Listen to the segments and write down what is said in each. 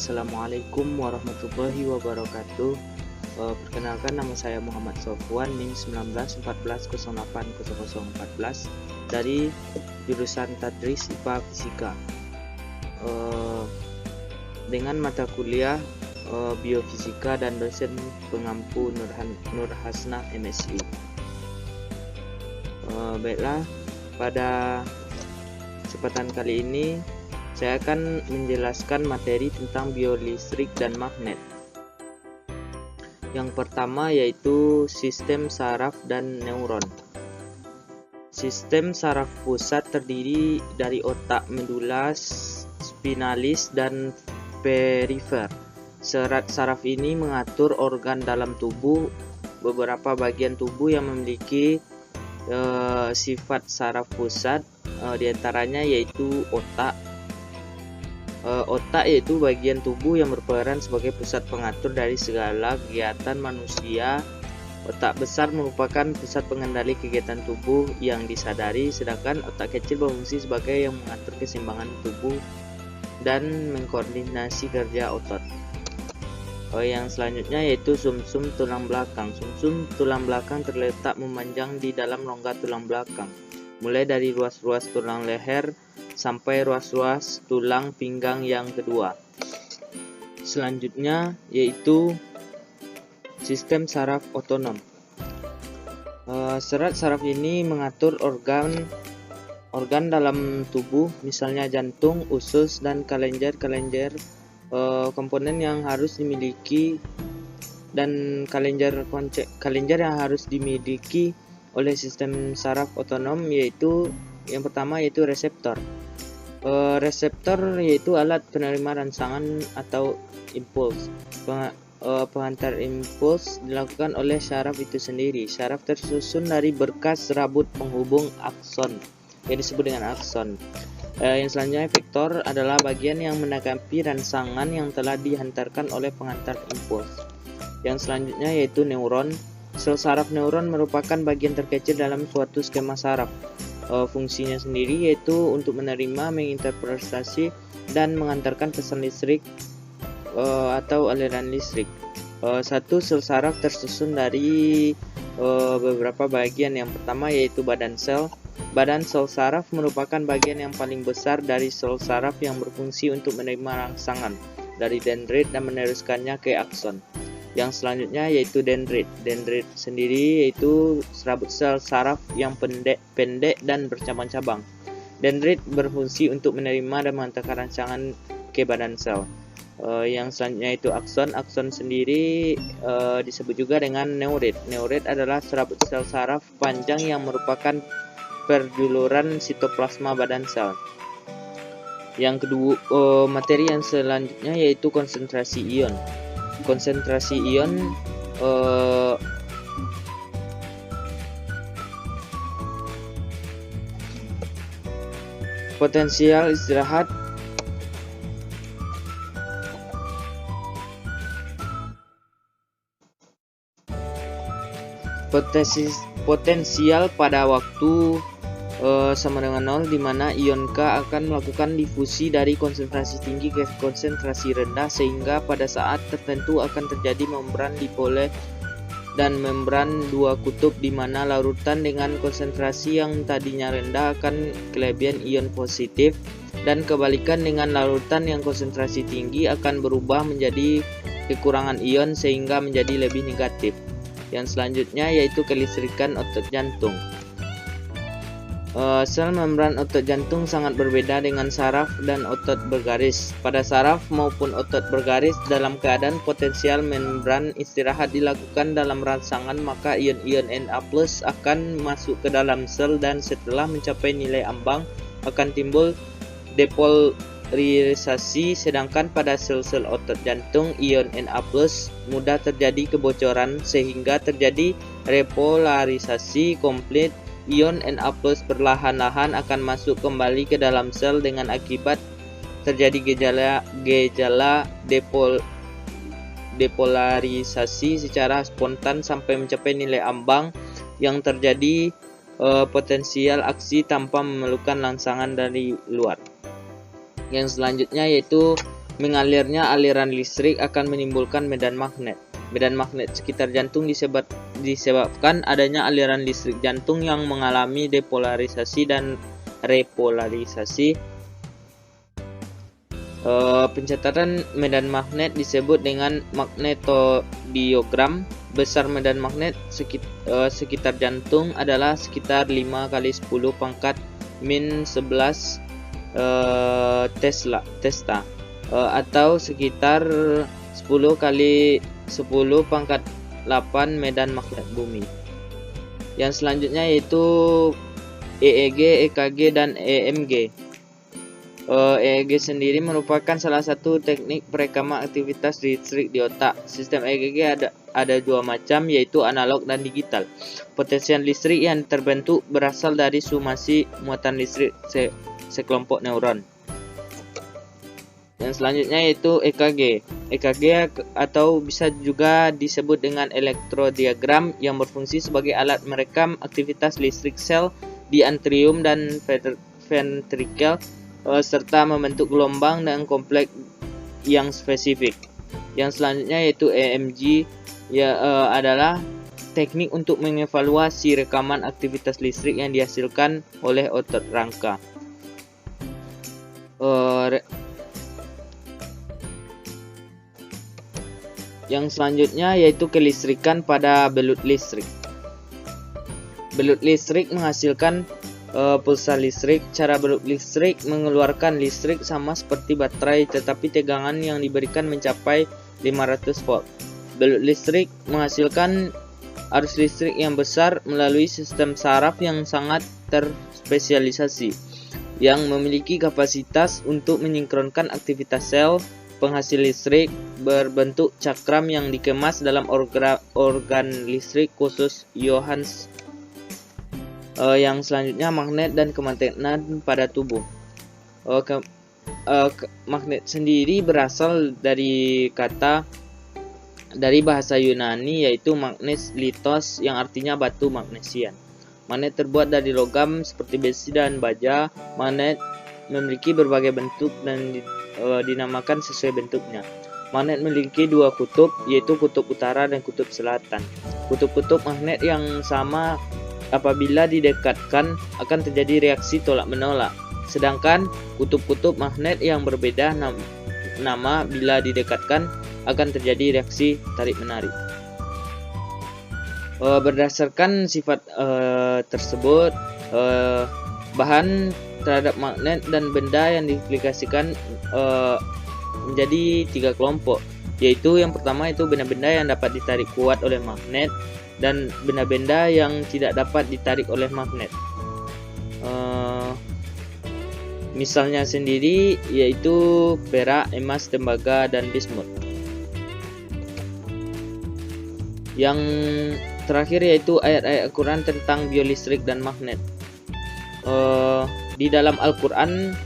Assalamualaikum warahmatullahi wabarakatuh. Perkenalkan, nama saya Muhammad Sofwan, NIM 1914080014 dari jurusan Tadris IPA Fisika, dengan mata kuliah Biofisika dan dosen pengampu Nur Hasnah MSI. Baiklah, pada kesempatan kali ini saya akan menjelaskan materi tentang biolistrik dan magnet. Yang pertama yaitu sistem saraf dan neuron. Sistem saraf pusat terdiri dari otak, medula, spinalis, dan perifer. Serat saraf ini mengatur organ dalam tubuh. Beberapa bagian tubuh yang memiliki sifat saraf pusat diantaranya yaitu otak. Otak yaitu bagian tubuh yang berperan sebagai pusat pengatur dari segala kegiatan manusia. Otak besar merupakan pusat pengendali kegiatan tubuh yang disadari, sedangkan otak kecil berfungsi sebagai yang mengatur keseimbangan tubuh dan mengkoordinasi kerja otot. Yang selanjutnya yaitu sumsum tulang belakang. Sumsum tulang belakang terletak memanjang di dalam rongga tulang belakang, mulai dari ruas-ruas tulang leher sampai ruas-ruas tulang pinggang yang kedua. Selanjutnya yaitu sistem saraf otonom. Serat saraf ini mengatur organ dalam tubuh, misalnya jantung, usus, dan kelenjar komponen yang harus dimiliki dan kelenjar yang harus dimiliki oleh sistem saraf otonom, yaitu yang pertama yaitu reseptor. Reseptor yaitu alat penerima rangsangan atau impuls. Pengantar impuls dilakukan oleh saraf itu sendiri. Saraf tersusun dari berkas rambut penghubung akson yang disebut dengan akson. Yang selanjutnya efektor adalah bagian yang menanggapi rangsangan yang telah dihantarkan oleh pengantar impuls. Yang selanjutnya yaitu neuron. Sel saraf neuron merupakan bagian terkecil dalam suatu skema saraf. Fungsinya sendiri yaitu untuk menerima, menginterpretasi, dan mengantarkan pesan listrik atau aliran listrik. Satu sel saraf tersusun dari beberapa bagian. Yang pertama yaitu badan sel. Badan sel saraf merupakan bagian yang paling besar dari sel saraf yang berfungsi untuk menerima rangsangan dari dendrit dan meneruskannya ke akson. Yang selanjutnya yaitu dendrit. Dendrit sendiri yaitu serabut sel saraf yang pendek dan bercabang-cabang. Dendrit berfungsi untuk menerima dan mengantarkan rangsangan ke badan sel. Yang selanjutnya itu akson. Akson sendiri disebut juga dengan neurit. Neurit adalah serabut sel saraf panjang yang merupakan perjuluran sitoplasma badan sel. Yang kedua, materi yang selanjutnya yaitu konsentrasi ion. Konsentrasi ion potensial istirahat potensial pada waktu sama dengan 0, di mana ion K akan melakukan difusi dari konsentrasi tinggi ke konsentrasi rendah, sehingga pada saat tertentu akan terjadi membran dipolar dan membran dua kutub, di mana larutan dengan konsentrasi yang tadinya rendah akan kelebihan ion positif, dan kebalikan dengan larutan yang konsentrasi tinggi akan berubah menjadi kekurangan ion sehingga menjadi lebih negatif. Yang selanjutnya yaitu kelistrikan otot jantung. Sel membran otot jantung sangat berbeda dengan saraf dan otot bergaris. Pada saraf maupun otot bergaris, dalam keadaan potensial membran istirahat dilakukan dalam rangsangan, maka ion-ion Na+ akan masuk ke dalam sel, dan setelah mencapai nilai ambang akan timbul depolarisasi. Sedangkan pada sel-sel otot jantung, ion Na+ mudah terjadi kebocoran sehingga terjadi repolarisasi komplit. Ion Na+ perlahan-lahan akan masuk kembali ke dalam sel, dengan akibat terjadi gejala depolarisasi secara spontan sampai mencapai nilai ambang yang terjadi potensial aksi tanpa memerlukan rangsangan dari luar. Yang selanjutnya yaitu mengalirnya aliran listrik akan menimbulkan medan magnet. Medan magnet sekitar jantung disebabkan adanya aliran listrik jantung yang mengalami depolarisasi dan repolarisasi. Pencatatan medan magnet disebut dengan magnetodiogram. Besar medan magnet sekitar jantung adalah sekitar 5 kali 10 pangkat min 11 Tesla atau sekitar 10 kali 10 pangkat 8 medan magnet bumi. Yang selanjutnya yaitu EEG, EKG, dan EMG. EEG sendiri merupakan salah satu teknik perekaman aktivitas listrik di otak. Sistem EEG ada dua macam, yaitu analog dan digital. Potensial listrik yang terbentuk berasal dari sumasi muatan listrik sekelompok neuron. Yang selanjutnya yaitu EKG. EKG atau bisa juga disebut dengan elektrodiagram yang berfungsi sebagai alat merekam aktivitas listrik sel di atrium dan ventrikel serta membentuk gelombang dan kompleks yang spesifik. Yang selanjutnya yaitu EMG adalah teknik untuk mengevaluasi rekaman aktivitas listrik yang dihasilkan oleh otot rangka. Yang selanjutnya yaitu kelistrikan pada belut listrik. Belut listrik menghasilkan pulsa listrik. Cara belut listrik mengeluarkan listrik sama seperti baterai, tetapi tegangan yang diberikan mencapai 500 volt. Belut listrik menghasilkan arus listrik yang besar melalui sistem saraf yang sangat terspesialisasi, yang memiliki kapasitas untuk menyinkronkan aktivitas sel penghasil listrik berbentuk cakram yang dikemas dalam organ listrik khusus Johns. Yang selanjutnya magnet dan kemagnetan pada tubuh. Magnet sendiri berasal dari bahasa Yunani yaitu magnes litos yang artinya batu magnesian. Magnet terbuat dari logam seperti besi dan baja. Magnet memiliki berbagai bentuk dan dinamakan sesuai bentuknya. Magnet memiliki dua kutub, yaitu kutub utara dan kutub selatan. Kutub-kutub magnet yang sama apabila didekatkan akan terjadi reaksi tolak-menolak. Sedangkan kutub-kutub magnet yang berbeda nama bila didekatkan akan terjadi reaksi tarik-menarik. Berdasarkan sifat tersebut, bahan terhadap magnet dan benda yang diaplikasikan menjadi 3 kelompok, yaitu yang pertama itu benda-benda yang dapat ditarik kuat oleh magnet dan benda-benda yang tidak dapat ditarik oleh magnet. Misalnya sendiri yaitu perak, emas, tembaga, dan bismut. Yang terakhir yaitu ayat-ayat Al-Quran tentang biolistrik dan magnet. Di dalam Al-Quran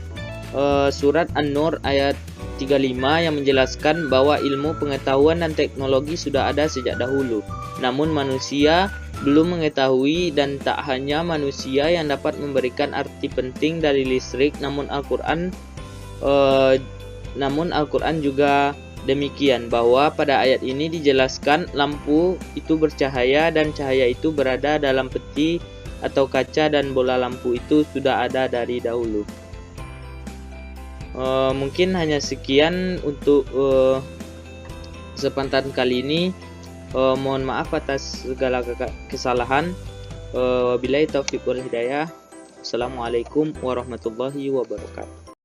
surat An-Nur ayat 35 yang menjelaskan bahwa ilmu pengetahuan dan teknologi sudah ada sejak dahulu. Namun manusia belum mengetahui, dan tak hanya manusia yang dapat memberikan arti penting dari listrik, namun Al-Quran juga demikian, bahwa pada ayat ini dijelaskan lampu itu bercahaya dan cahaya itu berada dalam peti atau kaca, dan bola lampu itu sudah ada dari dahulu. Mungkin hanya sekian untuk kesempatan kali ini. Mohon maaf atas segala kesalahan. Wabillahi taufiq wal hidayah. Assalamualaikum warahmatullahi wabarakatuh.